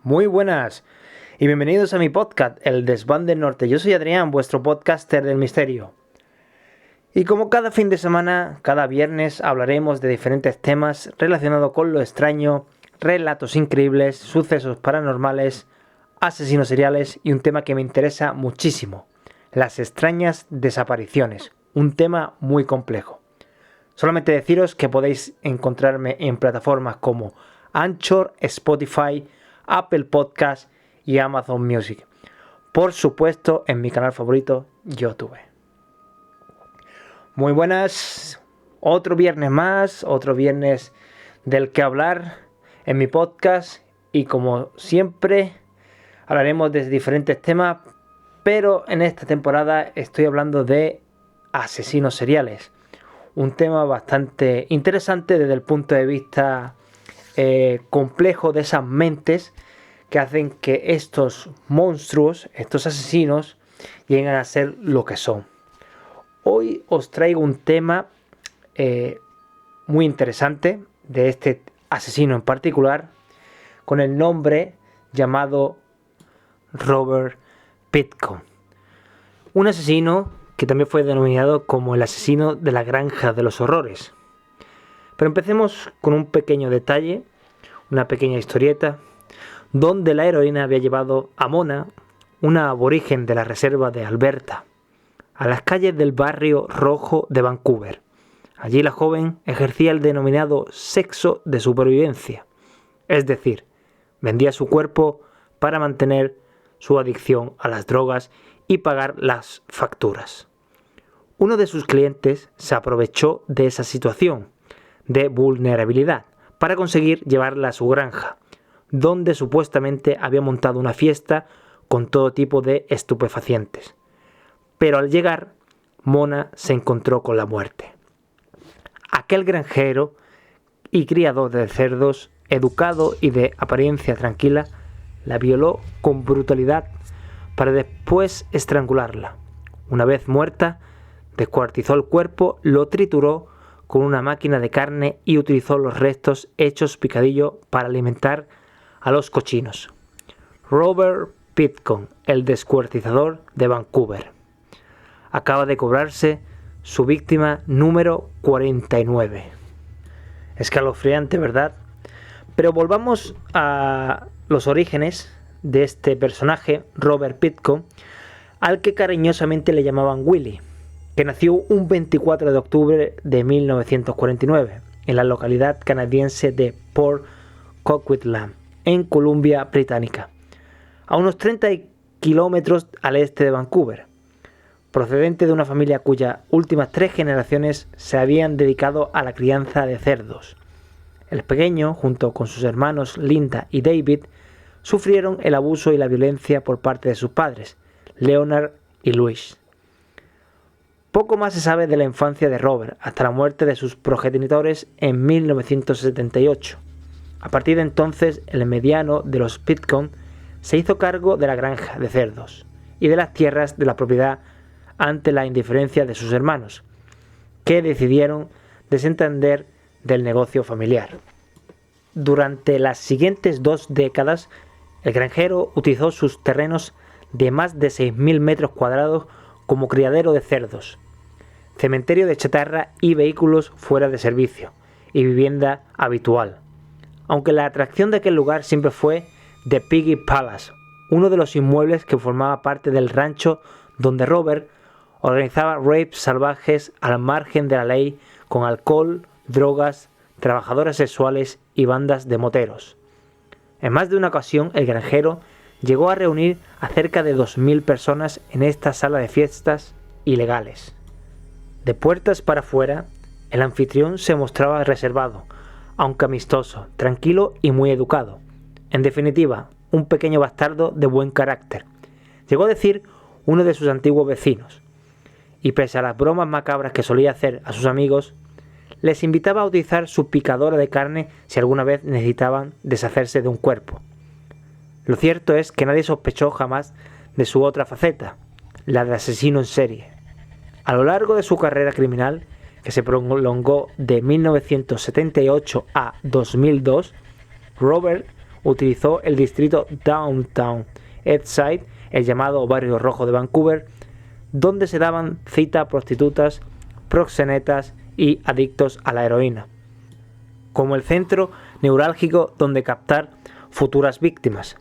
Muy buenas y bienvenidos a mi podcast, El Desván del Norte. Yo soy Adrián, vuestro podcaster del misterio. Y como cada fin de semana, cada viernes hablaremos de diferentes temas relacionados con lo extraño, relatos increíbles, sucesos paranormales, asesinos seriales y un tema que me interesa muchísimo, las extrañas desapariciones, un tema muy complejo. Solamente deciros que podéis encontrarme en plataformas como Anchor, Spotify, Apple Podcast y Amazon Music. Por supuesto, en mi canal favorito, YouTube. Muy buenas, otro viernes más, otro viernes del que hablar en mi podcast. Y como siempre, hablaremos de diferentes temas, pero en esta temporada estoy hablando de asesinos seriales. Un tema bastante interesante desde el punto de vista complejo de esas mentes que hacen que estos monstruos, estos asesinos, lleguen a ser lo que son. Hoy os traigo un tema muy interesante de este asesino en particular, con el nombre llamado Robert Pitkin. Un asesino que también fue denominado como el asesino de la granja de los horrores. Pero empecemos con un pequeño detalle, una pequeña historieta, donde la heroína había llevado a Mona, una aborigen de la reserva de Alberta, a las calles del barrio rojo de Vancouver. Allí la joven ejercía el denominado sexo de supervivencia, es decir, vendía su cuerpo para mantener su adicción a las drogas y pagar las facturas. Uno de sus clientes se aprovechó de esa situación de vulnerabilidad para conseguir llevarla a su granja, donde supuestamente había montado una fiesta con todo tipo de estupefacientes. Pero al llegar, Mona se encontró con la muerte. Aquel granjero y criador de cerdos, educado y de apariencia tranquila, la violó con brutalidad para después estrangularla. Una vez muerta, descuartizó el cuerpo, lo trituró con una máquina de carne y utilizó los restos hechos picadillo para alimentar a los cochinos. Robert Pitkin, el descuartizador de Vancouver. Acaba de cobrarse su víctima número 49. Escalofriante, ¿verdad? Pero volvamos a los orígenes de este personaje, Robert Pitkin, al que cariñosamente le llamaban Willy, que nació un 24 de octubre de 1949 en la localidad canadiense de Port Coquitlam, en Columbia Británica, a unos 30 kilómetros al este de Vancouver. Procedente de una familia cuyas últimas 3 generaciones se habían dedicado a la crianza de cerdos. El pequeño, junto con sus hermanos Linda y David, sufrieron el abuso y la violencia por parte de sus padres, Leonard y Louise. Poco más se sabe de la infancia de Robert hasta la muerte de sus progenitores en 1978. A partir de entonces, el mediano de los Pitkin se hizo cargo de la granja de cerdos y de las tierras de la propiedad ante la indiferencia de sus hermanos, que decidieron desentender del negocio familiar. Durante las siguientes 2 décadas, el granjero utilizó sus terrenos de más de 6.000 metros cuadrados como criadero de cerdos, cementerio de chatarra y vehículos fuera de servicio, y vivienda habitual. Aunque la atracción de aquel lugar siempre fue The Piggy Palace, uno de los inmuebles que formaba parte del rancho donde Robert organizaba rapes salvajes al margen de la ley con alcohol, drogas, trabajadoras sexuales y bandas de moteros. En más de una ocasión, el granjero llegó a reunir a cerca de 2.000 personas en esta sala de fiestas ilegales. De puertas para afuera, el anfitrión se mostraba reservado, aunque amistoso, tranquilo y muy educado. En definitiva, un pequeño bastardo de buen carácter, llegó a decir uno de sus antiguos vecinos. Y pese a las bromas macabras que solía hacer a sus amigos, les invitaba a utilizar su picadora de carne si alguna vez necesitaban deshacerse de un cuerpo. Lo cierto es que nadie sospechó jamás de su otra faceta, la de asesino en serie. A lo largo de su carrera criminal, que se prolongó de 1978 a 2002, Robert utilizó el distrito Downtown Eastside, el llamado Barrio Rojo de Vancouver, donde se daban cita a prostitutas, proxenetas y adictos a la heroína, como el centro neurálgico donde captar futuras víctimas.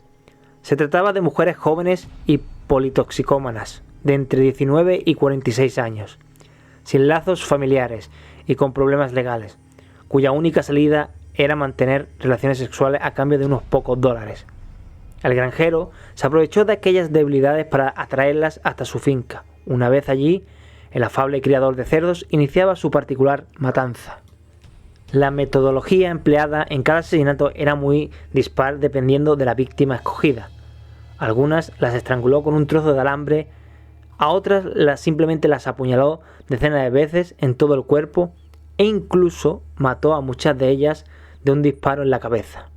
Se trataba de mujeres jóvenes y politoxicómanas, de entre 19 y 46 años, sin lazos familiares y con problemas legales, cuya única salida era mantener relaciones sexuales a cambio de unos pocos dólares. El granjero se aprovechó de aquellas debilidades para atraerlas hasta su finca. Una vez allí, el afable criador de cerdos iniciaba su particular matanza. La metodología empleada en cada asesinato era muy dispar dependiendo de la víctima escogida. Algunas las estranguló con un trozo de alambre, a otras simplemente las apuñaló decenas de veces en todo el cuerpo e incluso mató a muchas de ellas de un disparo en la cabeza.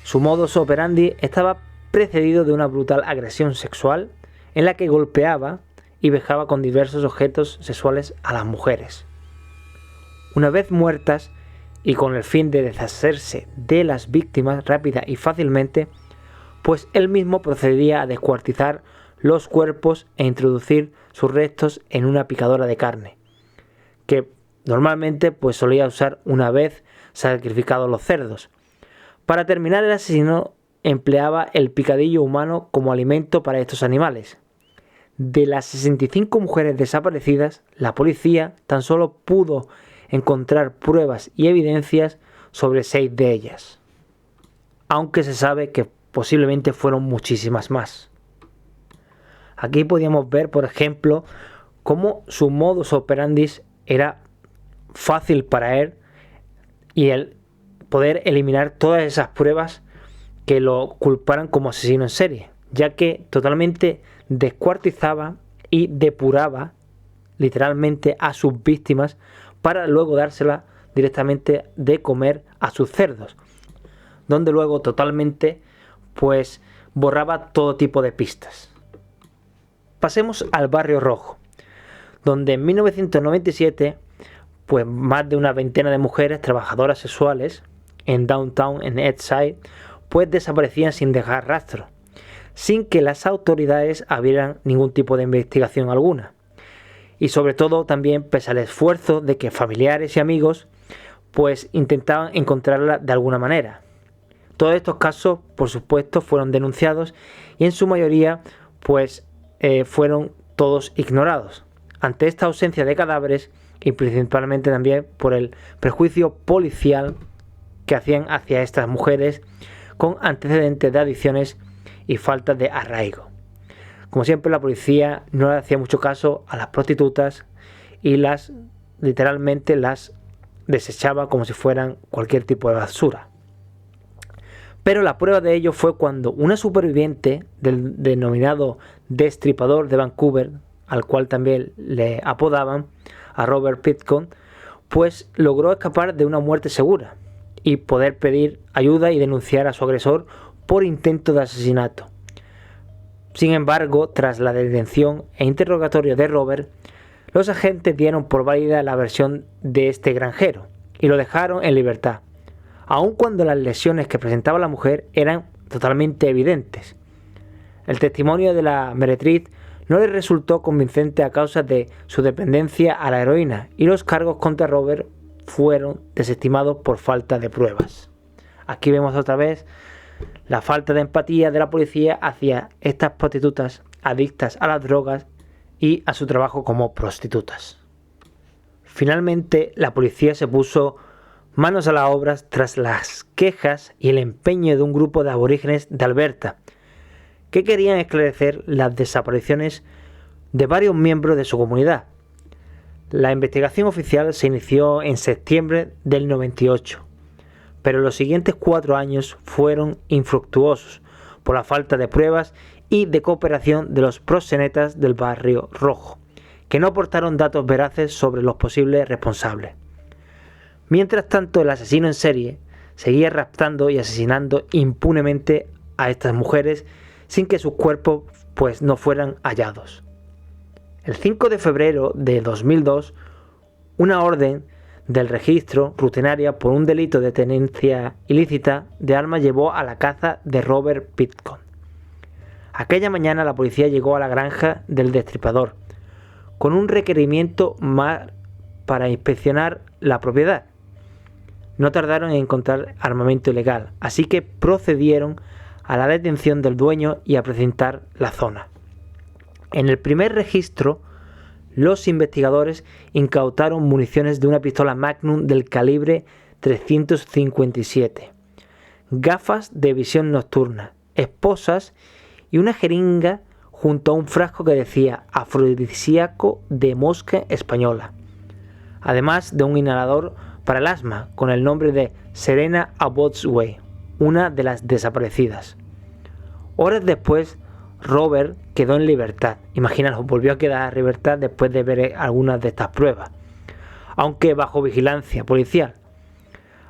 Su modus operandi estaba precedido de una brutal agresión sexual en la que golpeaba y vejaba con diversos objetos sexuales a las mujeres. Una vez muertas y con el fin de deshacerse de las víctimas rápida y fácilmente, pues él mismo procedía a descuartizar los cuerpos e introducir sus restos en una picadora de carne, que normalmente pues solía usar una vez sacrificados los cerdos. Para terminar, el asesino empleaba el picadillo humano como alimento para estos animales. De las 65 mujeres desaparecidas, la policía tan solo pudo encontrar pruebas y evidencias sobre 6 de ellas, aunque se sabe que posiblemente fueron muchísimas más. Aquí podíamos ver, por ejemplo, cómo su modus operandi era fácil para él y el poder eliminar todas esas pruebas que lo culparan como asesino en serie, ya que totalmente descuartizaba y depuraba literalmente a sus víctimas para luego dársela directamente de comer a sus cerdos, donde luego totalmente pues borraba todo tipo de pistas. Pasemos al Barrio Rojo, donde en 1997 pues más de una veintena de mujeres trabajadoras sexuales en Downtown, en Eastside, pues desaparecían sin dejar rastro, sin que las autoridades abrieran ningún tipo de investigación alguna. Y sobre todo también pese al esfuerzo de que familiares y amigos pues intentaban encontrarla de alguna manera. Todos estos casos, por supuesto, fueron denunciados y en su mayoría pues fueron todos ignorados. Ante esta ausencia de cadáveres y principalmente también por el prejuicio policial que hacían hacia estas mujeres con antecedentes de adicciones y falta de arraigo. Como siempre, la policía no le hacía mucho caso a las prostitutas y literalmente las desechaba como si fueran cualquier tipo de basura. Pero la prueba de ello fue cuando una superviviente del denominado Destripador de Vancouver, al cual también le apodaban, a Robert Pitcon, pues logró escapar de una muerte segura y poder pedir ayuda y denunciar a su agresor por intento de asesinato. Sin embargo, tras la detención e interrogatorio de Robert, los agentes dieron por válida la versión de este granjero y lo dejaron en libertad, aun cuando las lesiones que presentaba la mujer eran totalmente evidentes. El testimonio de la meretriz no le resultó convincente a causa de su dependencia a la heroína y los cargos contra Robert fueron desestimados por falta de pruebas. Aquí vemos otra vez la falta de empatía de la policía hacia estas prostitutas adictas a las drogas y a su trabajo como prostitutas. Finalmente, la policía se puso manos a la obra tras las quejas y el empeño de un grupo de aborígenes de Alberta que querían esclarecer las desapariciones de varios miembros de su comunidad. La investigación oficial se inició en septiembre del 98, pero los siguientes 4 años fueron infructuosos por la falta de pruebas y de cooperación de los proxenetas del Barrio Rojo, que no aportaron datos veraces sobre los posibles responsables. Mientras tanto, el asesino en serie seguía raptando y asesinando impunemente a estas mujeres sin que sus cuerpos pues no fueran hallados. El 5 de febrero de 2002, una orden del registro rutinaria por un delito de tenencia ilícita de armas llevó a la caza de Robert Pitcairn. Aquella mañana la policía llegó a la granja del destripador con un requerimiento más para inspeccionar la propiedad. No tardaron en encontrar armamento ilegal, así que procedieron a la detención del dueño y a precintar la zona. En el primer registro, los investigadores incautaron municiones de una pistola Magnum del calibre 357, gafas de visión nocturna, esposas y una jeringa junto a un frasco que decía afrodisíaco de mosca española, además de un inhalador para el asma con el nombre de Serena Abotsway, una de las desaparecidas. Horas después, Robert quedó en libertad. Imaginaos, volvió a quedar en libertad después de ver algunas de estas pruebas, aunque bajo vigilancia policial.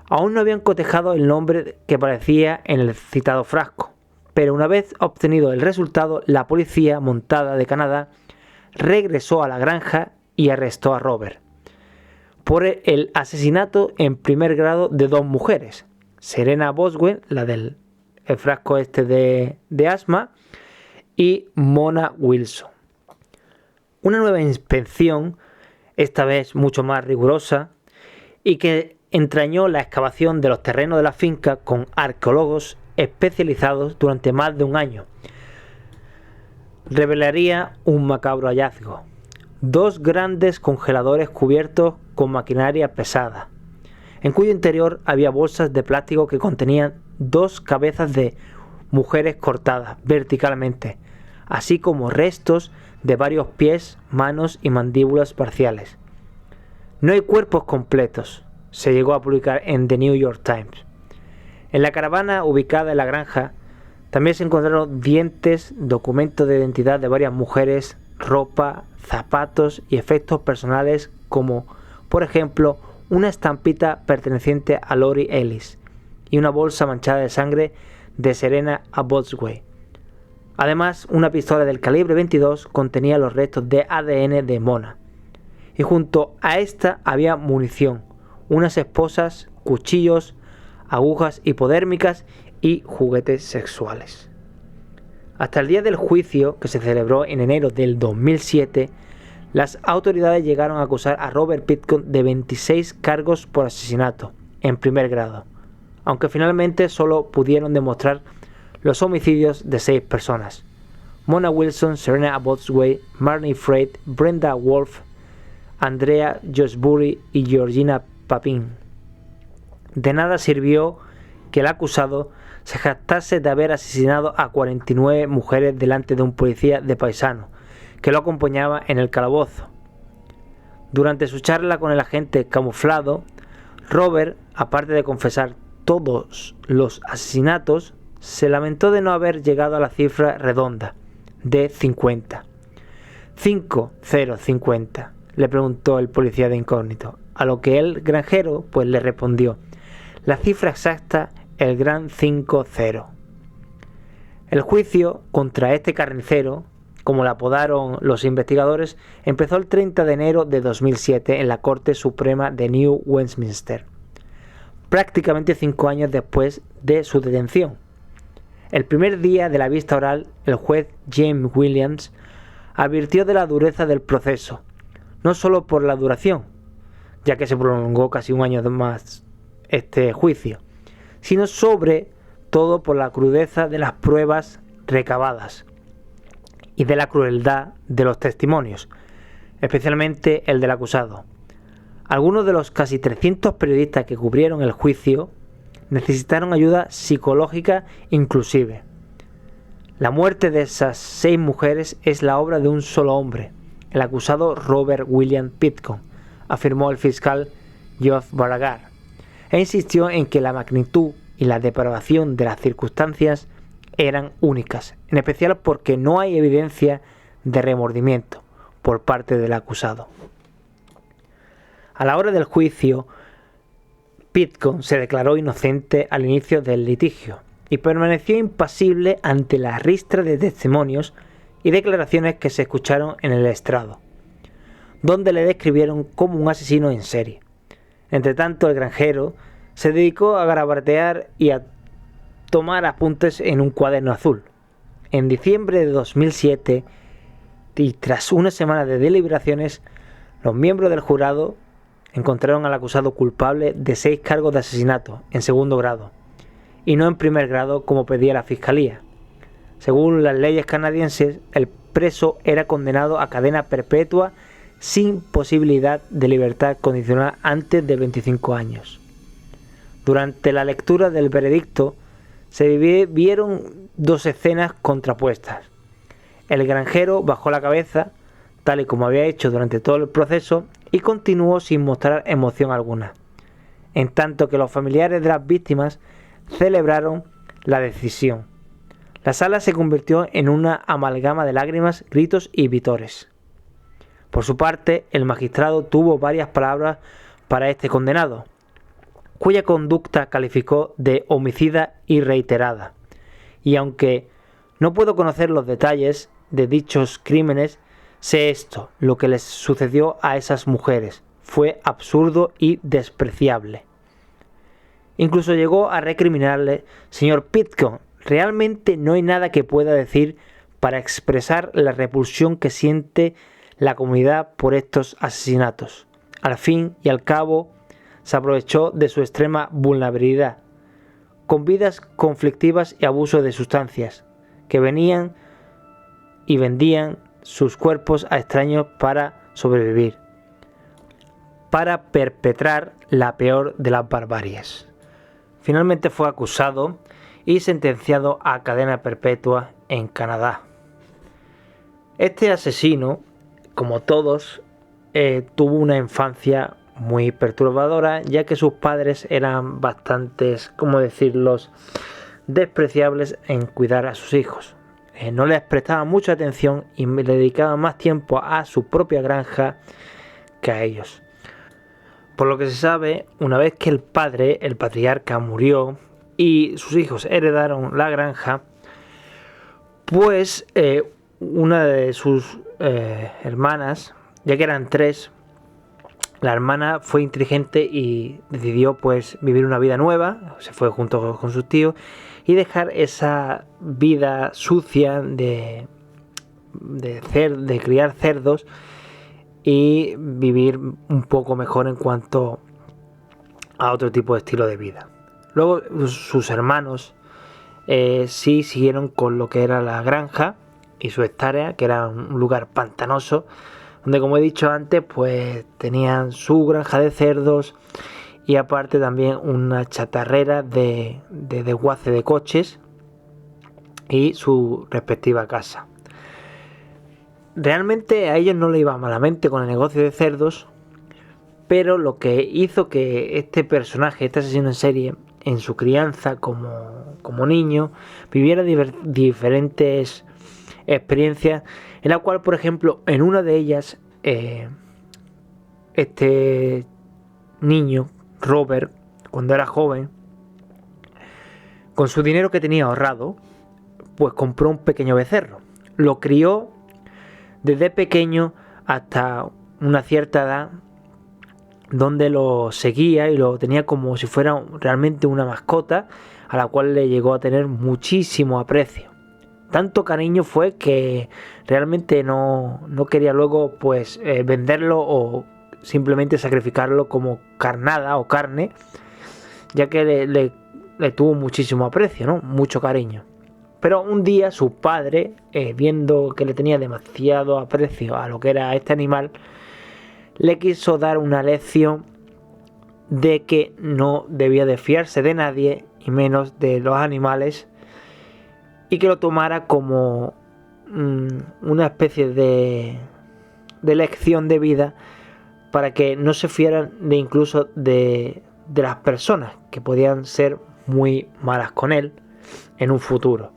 Aún no habían cotejado el nombre que aparecía en el citado frasco, pero una vez obtenido el resultado, la policía montada de Canadá regresó a la granja y arrestó a Robert por el asesinato en primer grado de 2 mujeres, Serena Boswell, la del frasco de asma, y Mona Wilson. Una nueva inspección, esta vez mucho más rigurosa, y que entrañó la excavación de los terrenos de la finca con arqueólogos especializados durante más de un año, revelaría un macabro hallazgo: 2 grandes congeladores cubiertos con maquinaria pesada, en cuyo interior había bolsas de plástico que contenían 2 cabezas de mujeres cortadas verticalmente, así como restos de varios pies, manos y mandíbulas parciales. No hay cuerpos completos, se llegó a publicar en The New York Times. En la caravana ubicada en la granja también se encontraron dientes, documentos de identidad de varias mujeres, ropa, zapatos y efectos personales como, por ejemplo, una estampita perteneciente a Lori Ellis y una bolsa manchada de sangre de Serena Abotsway. Además, una pistola del calibre 22 contenía los restos de ADN de Mona, y junto a esta había munición, unas esposas, cuchillos, agujas hipodérmicas y juguetes sexuales. Hasta el día del juicio, que se celebró en enero del 2007, las autoridades llegaron a acusar a Robert Pitcairn de 26 cargos por asesinato en primer grado, aunque finalmente solo pudieron demostrar los homicidios de 6 personas: Mona Wilson, Serena Abotsway, Marnie Freight, Brenda Wolf, Andrea Josbury y Georgina Papin. De nada sirvió que el acusado se jactase de haber asesinado a 49 mujeres delante de un policía de paisano que lo acompañaba en el calabozo. Durante su charla con el agente camuflado, Robert, aparte de confesar todos los asesinatos, se lamentó de no haber llegado a la cifra redonda de 50. 50, le preguntó el policía de incógnito, a lo que el granjero pues le respondió: la cifra exacta, el gran 50. El juicio contra este carnicero, como le apodaron los investigadores, empezó el 30 de enero de 2007 en la Corte Suprema de New Westminster, prácticamente 5 años después de su detención. El primer día de la vista oral, el juez James Williams advirtió de la dureza del proceso, no solo por la duración, ya que se prolongó casi un año más este juicio, sino sobre todo por la crudeza de las pruebas recabadas y de la crueldad de los testimonios, especialmente el del acusado. Algunos de los casi 300 periodistas que cubrieron el juicio necesitaron ayuda psicológica inclusive. La muerte de esas 6 mujeres es la obra de un solo hombre, el acusado Robert William Pitcairn, afirmó el fiscal Geoff Baragar, e insistió en que la magnitud y la depravación de las circunstancias eran únicas, en especial porque no hay evidencia de remordimiento por parte del acusado. A la hora del juicio, Pitcairn se declaró inocente al inicio del litigio y permaneció impasible ante la ristra de testimonios y declaraciones que se escucharon en el estrado, donde le describieron como un asesino en serie. Entre tanto, el granjero se dedicó a garabatear y a tomar apuntes en un cuaderno azul. En diciembre de 2007, y tras una semana de deliberaciones, los miembros del jurado encontraron al acusado culpable de 6 cargos de asesinato en segundo grado, y no en primer grado como pedía la fiscalía. Según las leyes canadienses, el preso era condenado a cadena perpetua sin posibilidad de libertad condicional antes de 25 años. Durante la lectura del veredicto se vieron 2 escenas contrapuestas. El granjero bajó la cabeza, tal y como había hecho durante todo el proceso, y continuó sin mostrar emoción alguna, en tanto que los familiares de las víctimas celebraron la decisión. La sala se convirtió en una amalgama de lágrimas, gritos y vítores. Por su parte, el magistrado tuvo varias palabras para este condenado, cuya conducta calificó de homicida y reiterada. Y aunque no puedo conocer los detalles de dichos crímenes, sé esto: lo que les sucedió a esas mujeres fue absurdo y despreciable. Incluso llegó a recriminarle: señor Pitcairn, realmente no hay nada que pueda decir para expresar la repulsión que siente la comunidad por estos asesinatos. Al fin y al cabo, se aprovechó de su extrema vulnerabilidad, con vidas conflictivas y abuso de sustancias, que venían y vendían sus cuerpos a extraños para sobrevivir, para perpetrar la peor de las barbaries. Finalmente fue acusado y sentenciado a cadena perpetua en Canadá. Este asesino, como todos, tuvo una infancia muy perturbadora, ya que sus padres eran bastantes, ¿cómo decirlos?, despreciables en cuidar a sus hijos. No les prestaba mucha atención y le dedicaba más tiempo a su propia granja que a ellos. Por lo que se sabe, una vez que el padre, el patriarca, murió y sus hijos heredaron la granja, pues una de sus hermanas, ya que eran 3, la hermana fue inteligente y decidió pues vivir una vida nueva, se fue junto con sus tíos y dejar esa vida sucia de criar cerdos y vivir un poco mejor en cuanto a otro tipo de estilo de vida. Luego sus hermanos sí siguieron con lo que era la granja y su hectárea, que era un lugar pantanoso, donde, como he dicho antes, pues tenían su granja de cerdos y aparte también una chatarrera de desguace de coches y su respectiva casa. Realmente a ellos no le iba malamente con el negocio de cerdos, pero lo que hizo que este personaje, este asesino en serie, en su crianza como niño, viviera diferentes experiencias, en la cual, por ejemplo, en una de ellas, este niño, Robert, cuando era joven, con su dinero que tenía ahorrado, pues compró un pequeño becerro. Lo crió desde pequeño hasta una cierta edad, donde lo seguía y lo tenía como si fuera realmente una mascota, a la cual le llegó a tener muchísimo aprecio. Tanto cariño fue que realmente no quería luego pues venderlo o simplemente sacrificarlo como carnada o carne, ya que le tuvo muchísimo aprecio, ¿no? Mucho cariño. Pero un día su padre, viendo que le tenía demasiado aprecio a lo que era este animal, le quiso dar una lección de que no debía de fiarse de nadie y menos de los animales, y que lo tomara como una especie de lección de vida para que no se fiaran incluso de las personas que podían ser muy malas con él en un futuro.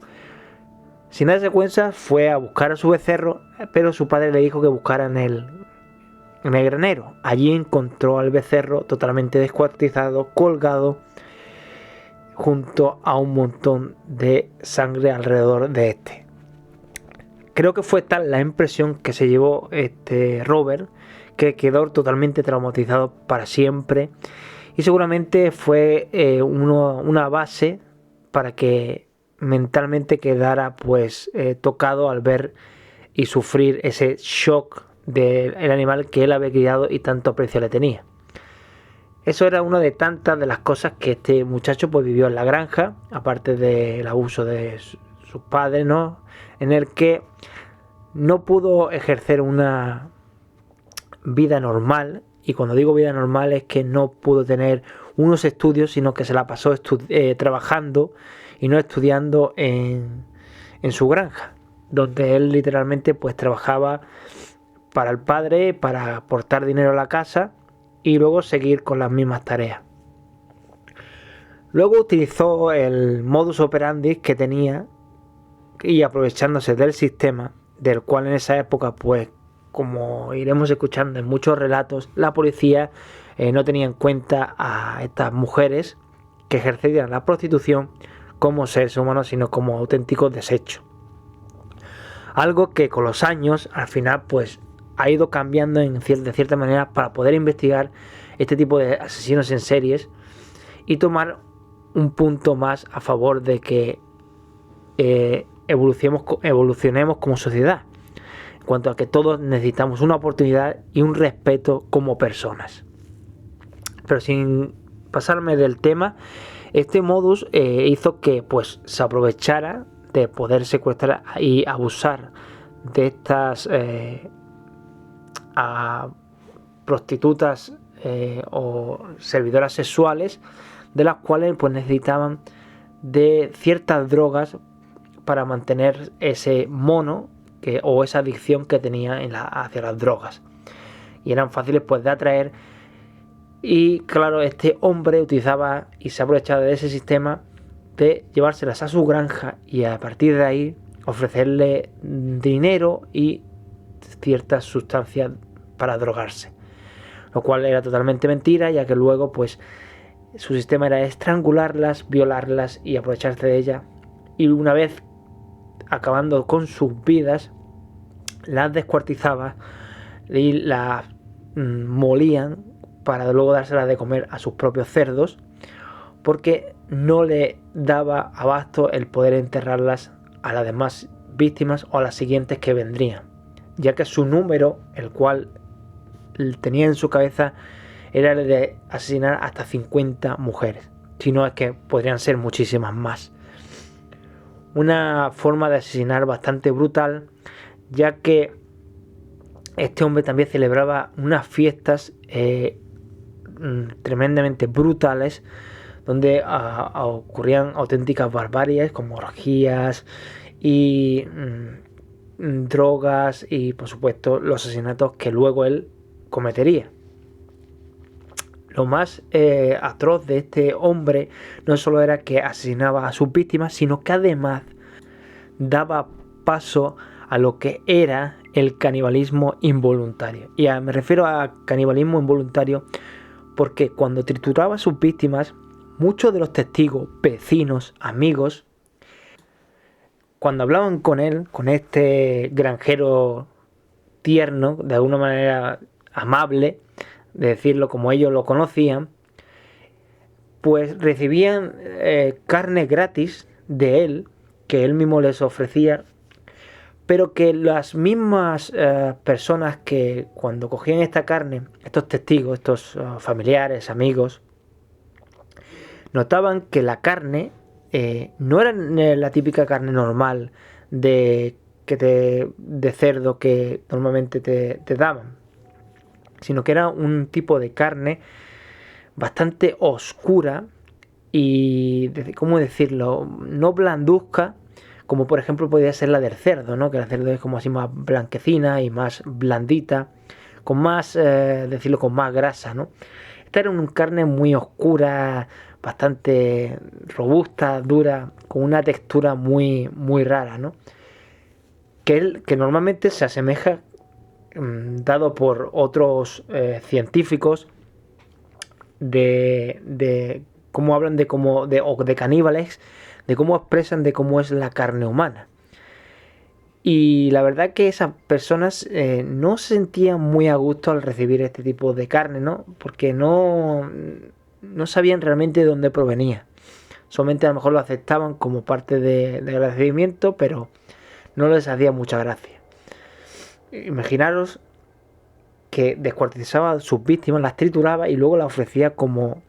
Sin darse cuenta, fue a buscar a su becerro, pero su padre le dijo que buscara en el granero. Allí encontró al becerro totalmente descuartizado, colgado, junto a un montón de sangre alrededor de este. Creo que fue tal la impresión que se llevó Robert, que quedó totalmente traumatizado para siempre, y seguramente fue una base para que mentalmente quedara pues tocado al ver y sufrir ese shock del animal que él había criado y tanto aprecio le tenía. Eso era una de tantas de las cosas que este muchacho pues vivió en la granja, aparte del abuso de sus padres, ¿no? En el que no pudo ejercer una vida normal, y cuando digo vida normal es que no pudo tener unos estudios, sino que se la pasó trabajando y no estudiando en su granja, donde él literalmente pues trabajaba para el padre, para aportar dinero a la casa y luego seguir con las mismas tareas. Luego utilizó el modus operandi que tenía, y aprovechándose del sistema, del cual en esa época, pues como iremos escuchando en muchos relatos, la policía no tenía en cuenta a estas mujeres que ejercían la prostitución como seres humanos, sino como auténticos desechos. Algo que con los años, al final, pues ha ido cambiando de cierta manera para poder investigar este tipo de asesinos en series y tomar un punto más a favor de que evolucionemos como sociedad, en cuanto a que todos necesitamos una oportunidad y un respeto como personas. Pero sin pasarme del tema, este modus hizo que pues se aprovechara de poder secuestrar y abusar de estas a prostitutas o servidoras sexuales, de las cuales pues necesitaban de ciertas drogas para mantener ese mono o esa adicción que tenía hacia las drogas, y eran fáciles pues de atraer. Y claro, este hombre utilizaba y se aprovechaba de ese sistema de llevárselas a su granja y a partir de ahí ofrecerle dinero y ciertas sustancias para drogarse, lo cual era totalmente mentira, ya que luego pues su sistema era estrangularlas, violarlas y aprovecharse de ellas, y una vez acabando con sus vidas las descuartizaba y las molían para luego dárselas de comer a sus propios cerdos, porque no le daba abasto el poder enterrarlas a las demás víctimas o a las siguientes que vendrían, ya que su número, el cual tenía en su cabeza, era el de asesinar hasta 50 mujeres, si no es que podrían ser muchísimas más. Una forma de asesinar bastante brutal, ya que este hombre también celebraba unas fiestas tremendamente brutales, donde ocurrían auténticas barbaries como orgías y drogas y por supuesto los asesinatos que luego él cometería. Lo más atroz de este hombre no solo era que asesinaba a sus víctimas, sino que además daba paso a lo que era el canibalismo involuntario. Y me refiero a canibalismo involuntario porque cuando trituraba a sus víctimas, muchos de los testigos, vecinos, amigos, cuando hablaban con él, con este granjero tierno, de alguna manera amable, de decirlo como ellos lo conocían, pues recibían carne gratis de él, que él mismo les ofrecía, pero que las mismas personas que cuando cogían esta carne, estos testigos, estos familiares, amigos, notaban que la carne no era la típica carne normal de cerdo que normalmente te daban, sino que era un tipo de carne bastante oscura y, ¿cómo decirlo?, no blanduzca, como por ejemplo podría ser la del cerdo, ¿no? Que el cerdo es como así más blanquecina y más blandita, con más, decirlo, con más grasa, ¿no? Esta era una carne muy oscura, bastante robusta, dura, con una textura muy, muy rara, ¿no? Que normalmente se asemeja, dado por otros científicos, de cómo hablan o de caníbales, de cómo expresan de cómo es la carne humana. Y la verdad que esas personas no se sentían muy a gusto al recibir este tipo de carne, ¿no? Porque no sabían realmente de dónde provenía. Solamente a lo mejor lo aceptaban como parte del recibimiento, pero no les hacía mucha gracia. Imaginaros que descuartizaba a sus víctimas, las trituraba y luego las ofrecía como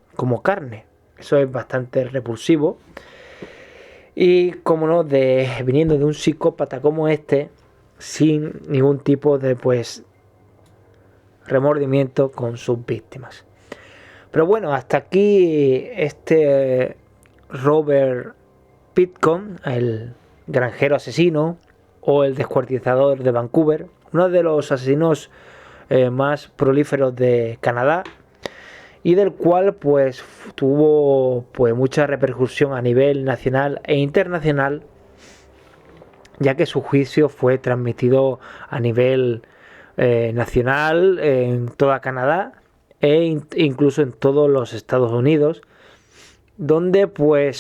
carne. Eso es bastante repulsivo. Y como no, viniendo de un psicópata como este, sin ningún tipo de remordimiento con sus víctimas. Pero bueno, hasta aquí este Robert Pitcomb, el granjero asesino o el descuartizador de Vancouver, uno de los asesinos más prolíferos de Canadá, y del cual tuvo mucha repercusión a nivel nacional e internacional, ya que su juicio fue transmitido a nivel nacional en toda Canadá incluso en todos los Estados Unidos, donde fue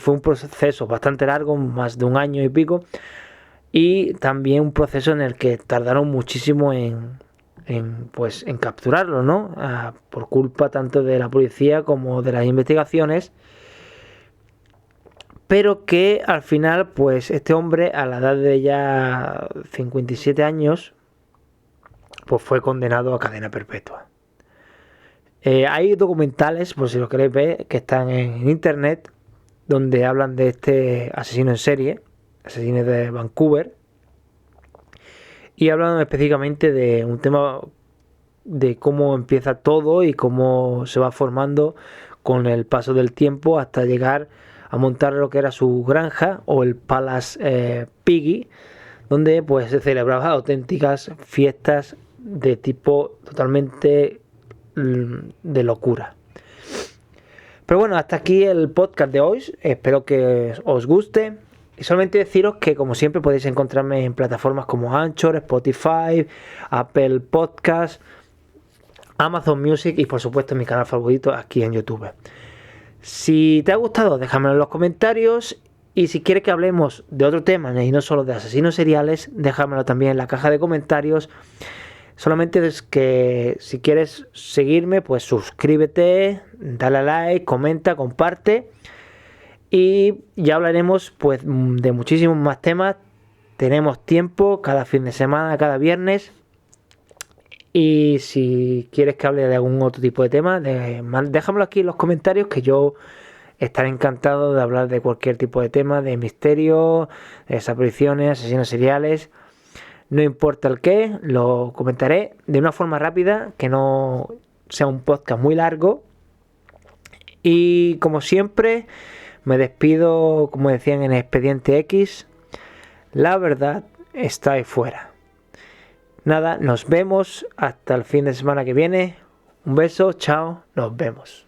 un proceso bastante largo, más de un año y pico, y también un proceso en el que tardaron muchísimo en capturarlo, ¿no? Por culpa tanto de la policía como de las investigaciones, pero que al final este hombre, a la edad de ya 57 años, fue condenado a cadena perpetua. Hay documentales, por si lo queréis ver, que están en internet, donde hablan de este asesino en serie, asesino de Vancouver, y hablan específicamente de un tema de cómo empieza todo y cómo se va formando con el paso del tiempo hasta llegar a montar lo que era su granja o el Palace Piggy, donde se celebraban auténticas fiestas de tipo totalmente de locura. Pero bueno, hasta aquí el podcast de hoy. Espero que os guste. Y solamente deciros que, como siempre, podéis encontrarme en plataformas como Anchor, Spotify, Apple Podcast, Amazon Music y, por supuesto, en mi canal favorito aquí en YouTube. Si te ha gustado, déjamelo en los comentarios. Y si quieres que hablemos de otro tema y no solo de asesinos seriales, déjamelo también en la caja de comentarios. Solamente es que si quieres seguirme, suscríbete, dale a like, comenta, comparte. Y ya hablaremos de muchísimos más temas. Tenemos tiempo cada fin de semana, cada viernes. Y si quieres que hable de algún otro tipo de tema, déjamelo aquí en los comentarios, que yo estaré encantado de hablar de cualquier tipo de tema, de misterio, de desapariciones, asesinos seriales. No importa el qué, lo comentaré de una forma rápida, que no sea un podcast muy largo. Y como siempre, me despido, como decían en Expediente X, la verdad está ahí fuera. Nada, nos vemos hasta el fin de semana que viene. Un beso, chao, nos vemos.